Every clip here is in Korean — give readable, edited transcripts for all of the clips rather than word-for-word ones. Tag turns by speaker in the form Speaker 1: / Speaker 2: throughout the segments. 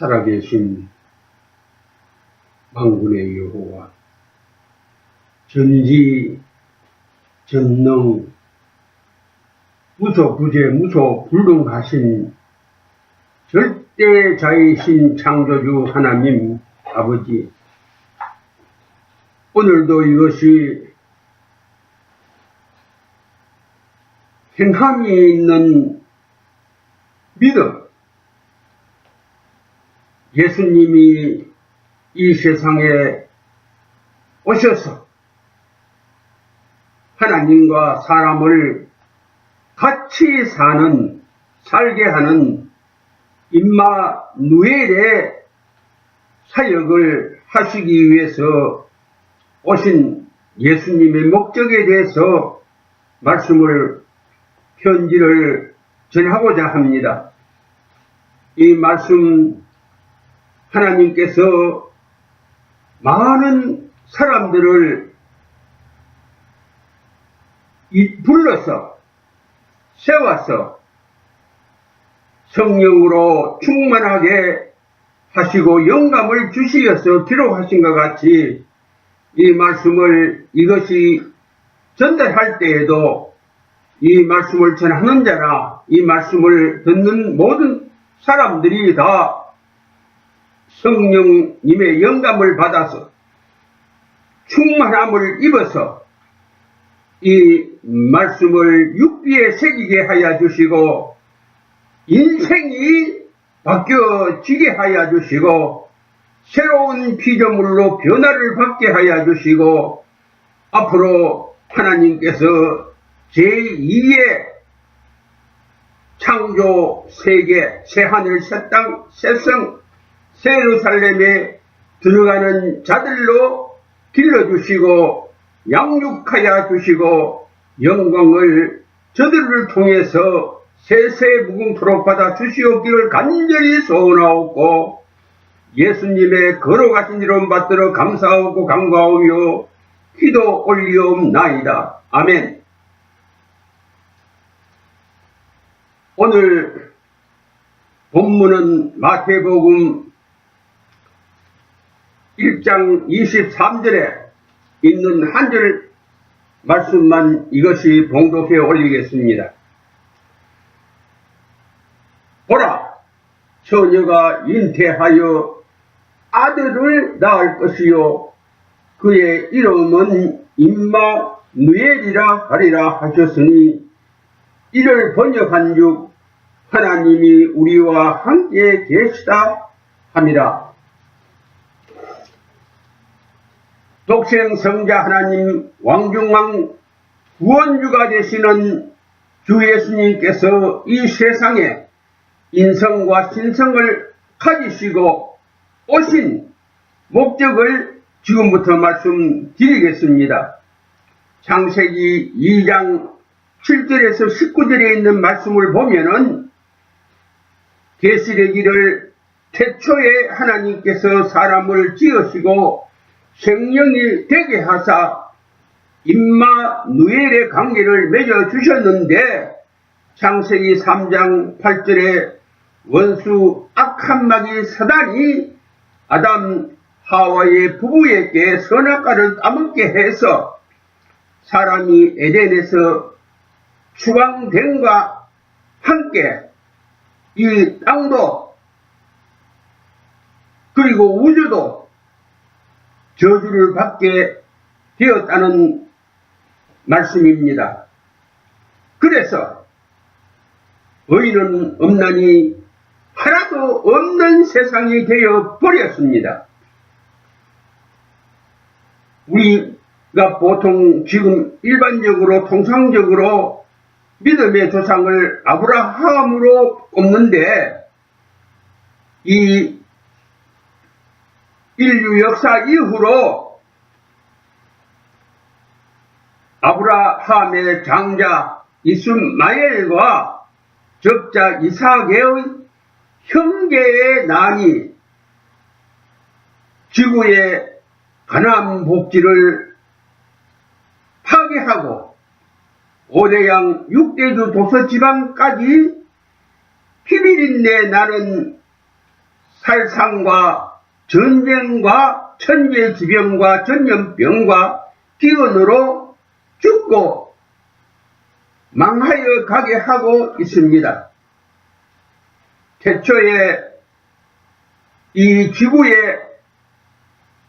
Speaker 1: 살아계신 만군의 여호와, 전지 전능 무소부재 무소불능하신 절대자이신 창조주 하나님 아버지, 오늘도 이것이 행함이 있는 믿음, 예수님이 이 세상에 오셔서 하나님과 사람을 같이 살게 하는 임마누엘의 사역을 하시기 위해서 오신 예수님의 목적에 대해서 편지를 전하고자 합니다. 이 말씀, 하나님께서 많은 사람들을 불러서 세워서 성령으로 충만하게 하시고 영감을 주시어서 기록하신 것 같이 이 말씀을 이것이 전달할 때에도 이 말씀을 전하는 자나 이 말씀을 듣는 모든 사람들이 다 성령님의 영감을 받아서 충만함을 입어서 이 말씀을 육비에 새기게 하여 주시고 인생이 바뀌어지게 하여 주시고 새로운 피조물로 변화를 받게 하여 주시고 앞으로 하나님께서 제2의 창조 세계, 새하늘, 새땅, 새성, 예루살렘에 들어가는 자들로 길러주시고 양육하여 주시고 영광을 저들을 통해서 세세무궁토록 받아 주시옵기를 간절히 소원하옵고 예수님의 걸어가신 이름 받들어 감사하고 간구하오며 기도 올리옵나이다. 아멘. 오늘 본문은 마태복음 1장 23절에 있는 한 절 말씀만 이것이 봉독해 올리겠습니다. 보라, 처녀가 잉태하여 아들을 낳을 것이요 그의 이름은 임마누엘이라 하리라 하셨으니 이를 번역한즉 하나님이 우리와 함께 계시다 함이라. 독생 성자 하나님 왕중왕 구원주가 되시는 주 예수님께서 이 세상에 인성과 신성을 가지시고 오신 목적을 지금부터 말씀드리겠습니다. 창세기 2장 7절에서 19절에 있는 말씀을 보면은 계시되기를 태초에 하나님께서 사람을 지으시고 생명이 되게 하사 임마누엘의 관계를 맺어 주셨는데 창세기 3장 8절에 원수 악한 마귀 사단이 아담 하와의 부부에게 선악과를 따먹게 해서 사람이 에덴에서 추방됨과 함께 이 땅도 그리고 우주도 저주를 받게 되었다는 말씀입니다. 그래서 의인은 없나니 하나도 없는 세상이 되어 버렸습니다. 우리가 보통 지금 일반적으로 통상적으로 믿음의 조상을 아브라함으로 꼽는데 이 인류 역사 이후로 아브라함의 장자 이스마엘과 적자 이삭의 형제의 난이 지구의 가나안 복지를 파괴하고 5대양 6대주 도서지방까지 피비린내 나는 살상과 전쟁과 천재지병과 전염병과 기근으로 죽고 망하여 가게 하고 있습니다. 태초에 이 지구에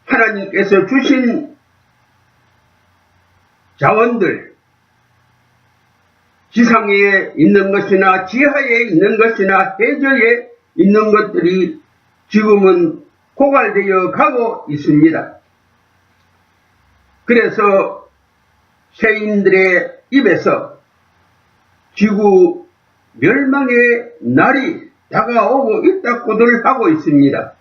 Speaker 1: 하나님께서 주신 자원들, 지상에 있는 것이나 지하에 있는 것이나 해저에 있는 것들이 지금은 고갈되어 가고 있습니다. 그래서 세인들의 입에서 지구 멸망의 날이 다가오고 있다고들 하고 있습니다.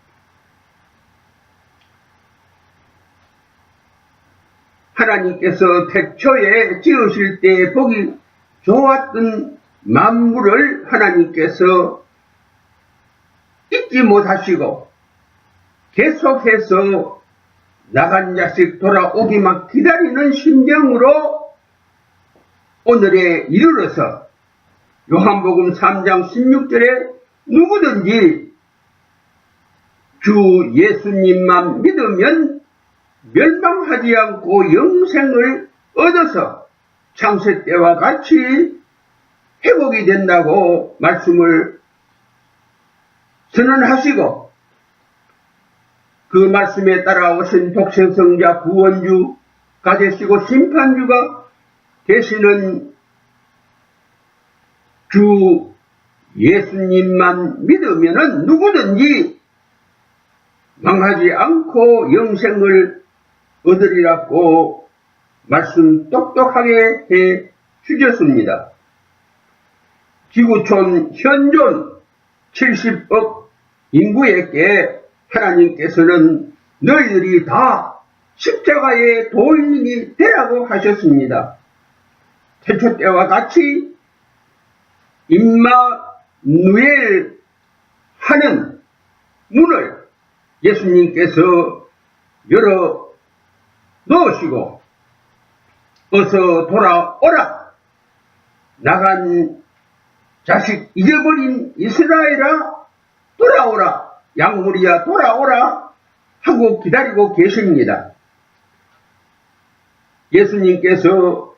Speaker 1: 하나님께서 태초에 지으실 때 보기 좋았던 만물을 하나님께서 잊지 못하시고 계속해서 나간 자식 돌아오기만 기다리는 심정으로 오늘에 이르러서 요한복음 3장 16절에 누구든지 주 예수님만 믿으면 멸망하지 않고 영생을 얻어서 창세 때와 같이 회복이 된다고 말씀을 선언하시고 그 말씀에 따라오신 독생성자 구원주가 되시고 심판주가 되시는 주 예수님만 믿으면은 누구든지 망하지 않고 영생을 얻으리라고 말씀 똑똑하게 해 주셨습니다. 지구촌 현존 70억 인구에게 하나님께서는 너희들이 다 십자가의 도인이 되라고 하셨습니다. 태초 때와 같이 임마누엘 하는 문을 예수님께서 열어 넣으시고 어서 돌아오라, 나간 자식 잊어버린 이스라엘아 돌아오라, 양무리야 돌아오라 하고 기다리고 계십니다. 예수님께서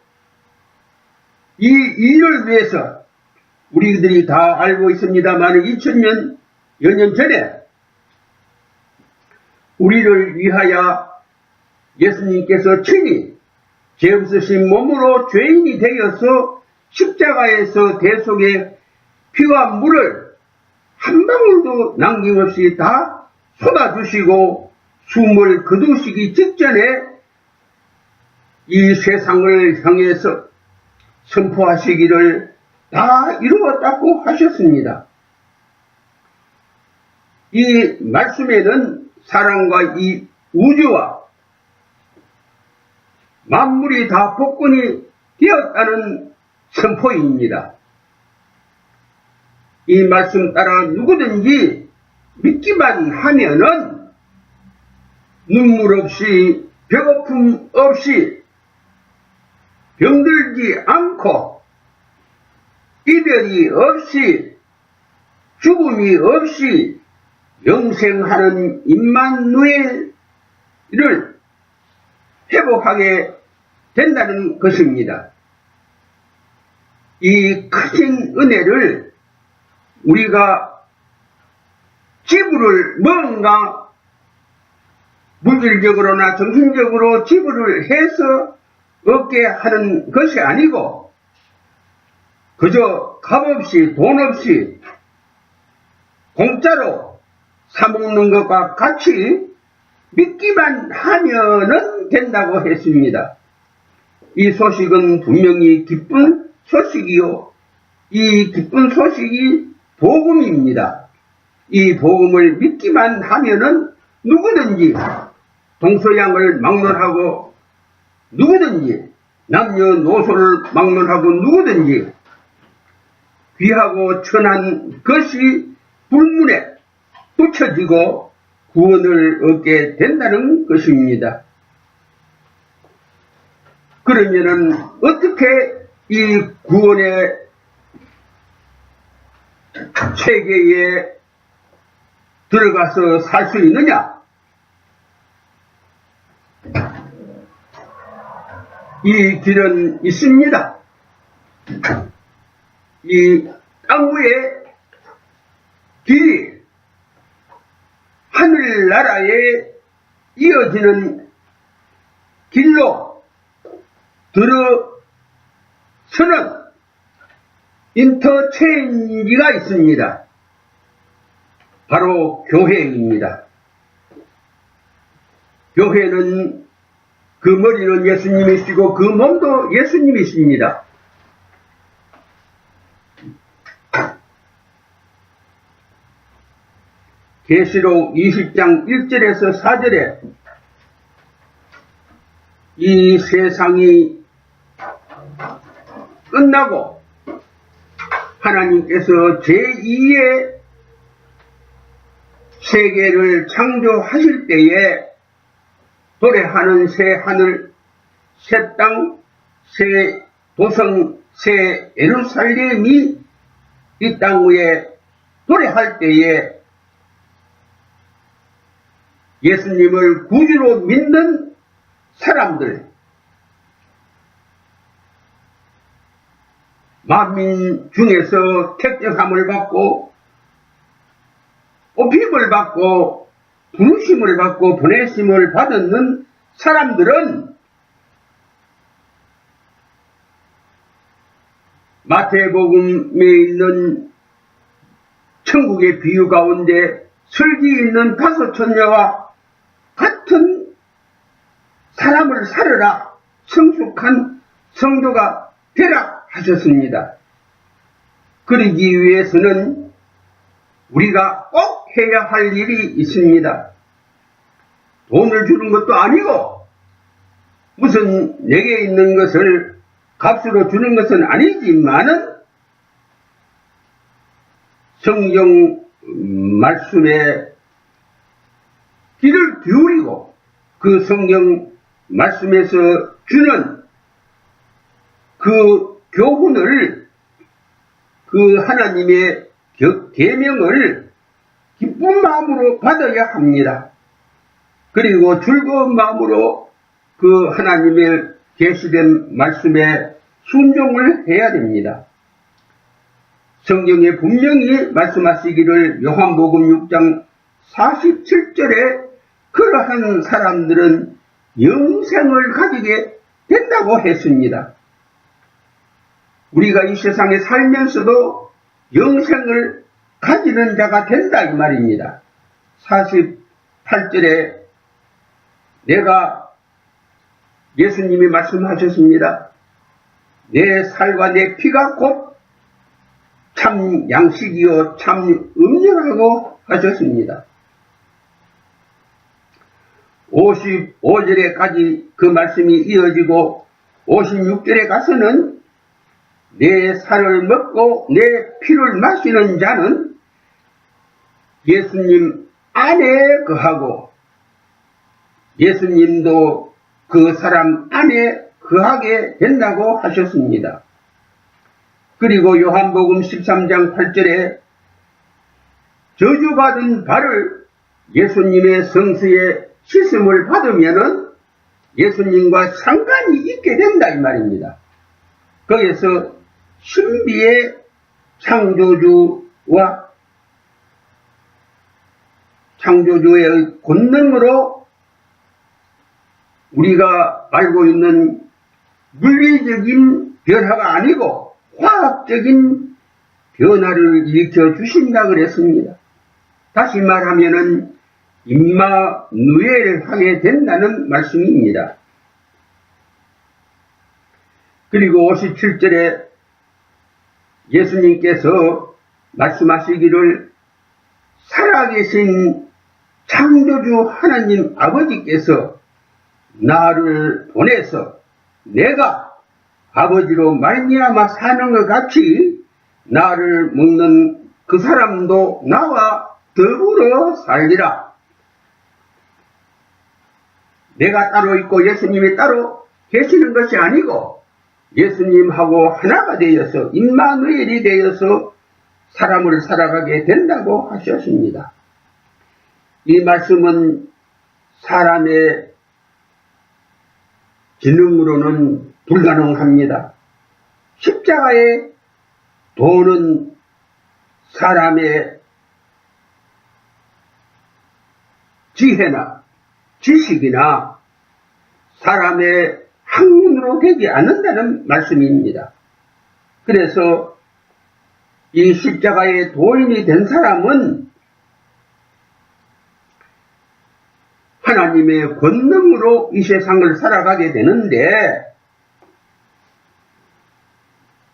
Speaker 1: 이 일을 위해서 우리들이 다 알고 있습니다만 2000년 여년 전에 우리를 위하여 예수님께서 친히 죄 없으신 몸으로 죄인이 되어서 십자가에서 대속의 피와 물을 한 방울도 남김없이 다 쏟아주시고 숨을 거두시기 직전에 이 세상을 향해서 선포하시기를 다 이루었다고 하셨습니다. 이 말씀에는 사랑과 이 우주와 만물이 다 복권이 되었다는 선포입니다. 이 말씀 따라 누구든지 믿기만 하면은 눈물 없이 배고픔 없이 병들지 않고 이별이 없이 죽음이 없이 영생하는 임마누엘을 회복하게 된다는 것입니다. 이 크신 은혜를 우리가 지불을 뭔가 물질적으로나 정신적으로 지불을 해서 얻게 하는 것이 아니고 그저 값없이 돈 없이 공짜로 사먹는 것과 같이 믿기만 하면은 된다고 했습니다. 이 소식은 분명히 기쁜 소식이요, 이 기쁜 소식이 복음입니다. 이 복음을 믿기만 하면은 누구든지 동서양을 막론하고 누구든지 남녀노소를 막론하고 누구든지 귀하고 천한 것이 불문에 붙여지고 구원을 얻게 된다는 것입니다. 그러면은 어떻게 이 구원의 세계에 들어가서 살 수 있느냐? 이 길은 있습니다. 이 땅 위에 길이 하늘나라에 이어지는 길로 들어서는 인터체인지가 있습니다. 바로 교회입니다. 교회는 그 머리는 예수님이시고 그 몸도 예수님이십니다. 계시록 20장 1절에서 4절에 이 세상이 끝나고 하나님께서 제2의 세계를 창조하실 때에 도래하는 새 하늘, 새 땅, 새 도성, 새 예루살렘이 이 땅 위에 도래할 때에 예수님을 구주로 믿는 사람들, 만민 중에서 택정함을 받고 뽑힘을 받고 부르심을 받고 보내심을 받는 사람들은 마태복음에 있는 천국의 비유 가운데 슬기 있는 5처녀와 같은 사람을 살으라, 성숙한 성도가 되라 하셨습니다. 그러기 위해서는 우리가 꼭 해야 할 일이 있습니다. 돈을 주는 것도 아니고 무슨 내게 있는 것을 값으로 주는 것은 아니지만은 성경 말씀에 귀를 기울이고 그 성경 말씀에서 주는 그 교훈을, 그 하나님의 계명을 기쁜 마음으로 받아야 합니다. 그리고 즐거운 마음으로 그 하나님의 계시된 말씀에 순종을 해야 됩니다. 성경에 분명히 말씀하시기를 요한복음 6장 47절에 그러한 사람들은 영생을 가지게 된다고 했습니다. 우리가 이 세상에 살면서도 영생을 가지는 자가 된다 이 말입니다. 48절에 내가 예수님이 말씀하셨습니다. 내 살과 내 피가 곧 참 양식이요 참 음료라고 하셨습니다. 55절에까지 그 말씀이 이어지고 56절에 가서는 내 살을 먹고 내 피를 마시는 자는 예수님 안에 거하고 예수님도 그 사람 안에 거하게 된다고 하셨습니다. 그리고 요한복음 13장 8절에 저주받은 발을 예수님의 성수에 씻음을 받으면은 예수님과 상관이 있게 된다 이 말입니다. 거기에서 신비의 창조주와 창조주의 권능으로 우리가 알고 있는 물리적인 변화가 아니고 화학적인 변화를 일으켜 주신다 그랬습니다. 다시 말하면은 임마누엘 하게 된다는 말씀입니다. 그리고 57절에 예수님께서 말씀하시기를 살아계신 창조주 하나님 아버지께서 나를 보내서 내가 아버지로 말미암아 사는 것 같이 나를 먹는 그 사람도 나와 더불어 살리라. 내가 따로 있고 예수님이 따로 계시는 것이 아니고 예수님하고 하나가 되어서 임마누엘이 되어서 사람을 살아가게 된다고 하셨습니다. 이 말씀은 사람의 지능으로는 불가능합니다. 십자가의 도는 사람의 지혜나 지식이나 사람의 학문으로 되지 않는다는 말씀입니다. 그래서 이 십자가의 도인이 된 사람은 하나님의 권능으로 이 세상을 살아가게 되는데,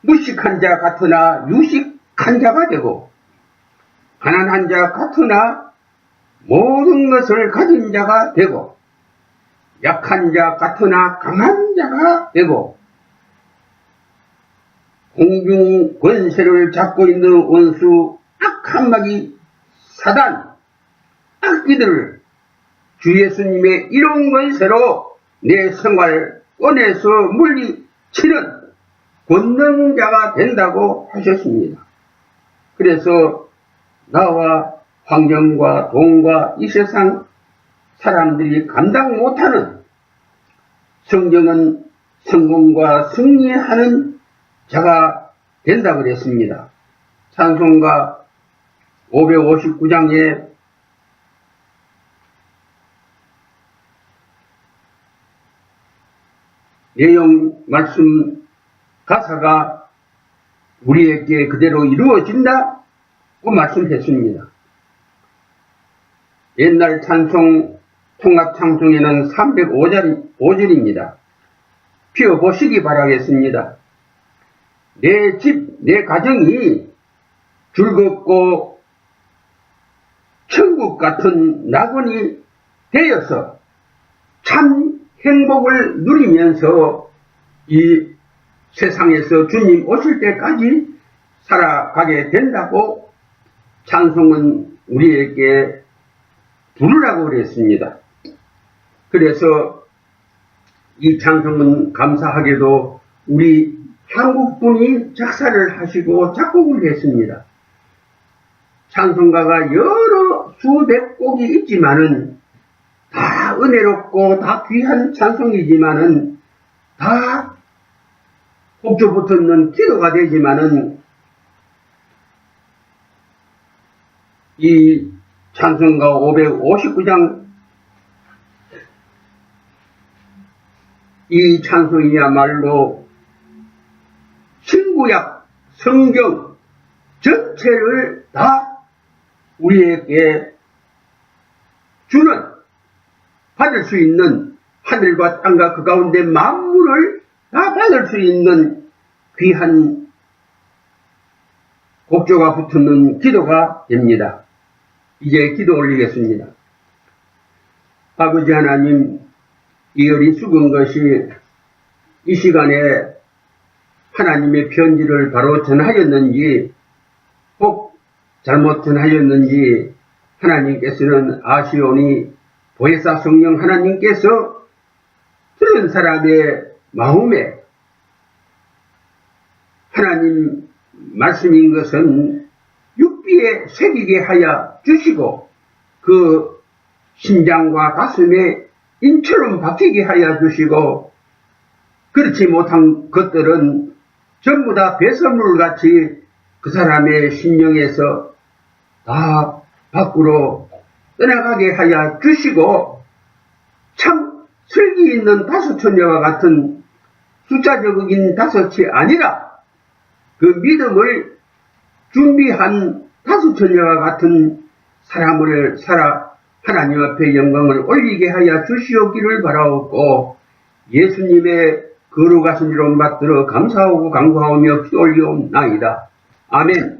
Speaker 1: 무식한 자 같으나 유식한 자가 되고, 가난한 자 같으나 모든 것을 가진 자가 되고, 약한 자 같으나 강한 자가 되고, 공중 권세를 잡고 있는 원수 악한 마귀 사단, 악기들을 주 예수님의 이런 권세로 내 생활 꺼내서 물리치는 권능자가 된다고 하셨습니다. 그래서 나와 환경과 돈과 이 세상 사람들이 감당 못하는, 성경은 성공과 승리하는 자가 된다고 그랬습니다. 찬송가 559장에 내용 말씀 가사가 우리에게 그대로 이루어진다고 말씀했습니다. 옛날 찬송 통합 찬송에는 305절입니다. 피워보시기 바라겠습니다. 내 집, 내 가정이 즐겁고 천국 같은 낙원이 되어서 참 행복을 누리면서 이 세상에서 주님 오실 때까지 살아가게 된다고 찬송은 우리에게 부르라고 그랬습니다. 그래서 이 찬송은 감사하게도 우리 한국분이 작사를 하시고 작곡을 했습니다. 찬송가가 여러 수백 곡이 있지만은 다 은혜롭고 다 귀한 찬송이지만은 다 곡조 붙는 기도가 되지만은 이 찬송가 559장 이 찬송이야말로 신구약 성경 전체를 다 우리에게 주는, 받을 수 있는, 하늘과 땅과 그 가운데 만물을 다 받을 수 있는 귀한 곡조가 붙는 기도가 됩니다. 이제 기도 올리겠습니다. 아버지 하나님, 이 열이 죽은 것이 이 시간에 하나님의 편지를 바로 전하였는지 혹 잘못 전하였는지 하나님께서는 아시오니 보혜사 성령 하나님께서 들은 사람의 마음에 하나님 말씀인 것은 육비에 새기게 하여 주시고 그 심장과 가슴에 인처럼 박히게 하여 주시고, 그렇지 못한 것들은 전부 다 배설물같이 그 사람의 심령에서 다 밖으로 떠나가게 하여 주시고, 참 슬기 있는 다섯처녀와 같은 숫자적인 다섯이 아니라 그 믿음을 준비한 다섯처녀와 같은 사람을 하나님 앞에 영광을 올리게 하여 주시옵기를 바라옵고, 예수님의 거룩하신 이름 받들어 감사하고 간구하오며 기도 올리옵나이다. 아멘.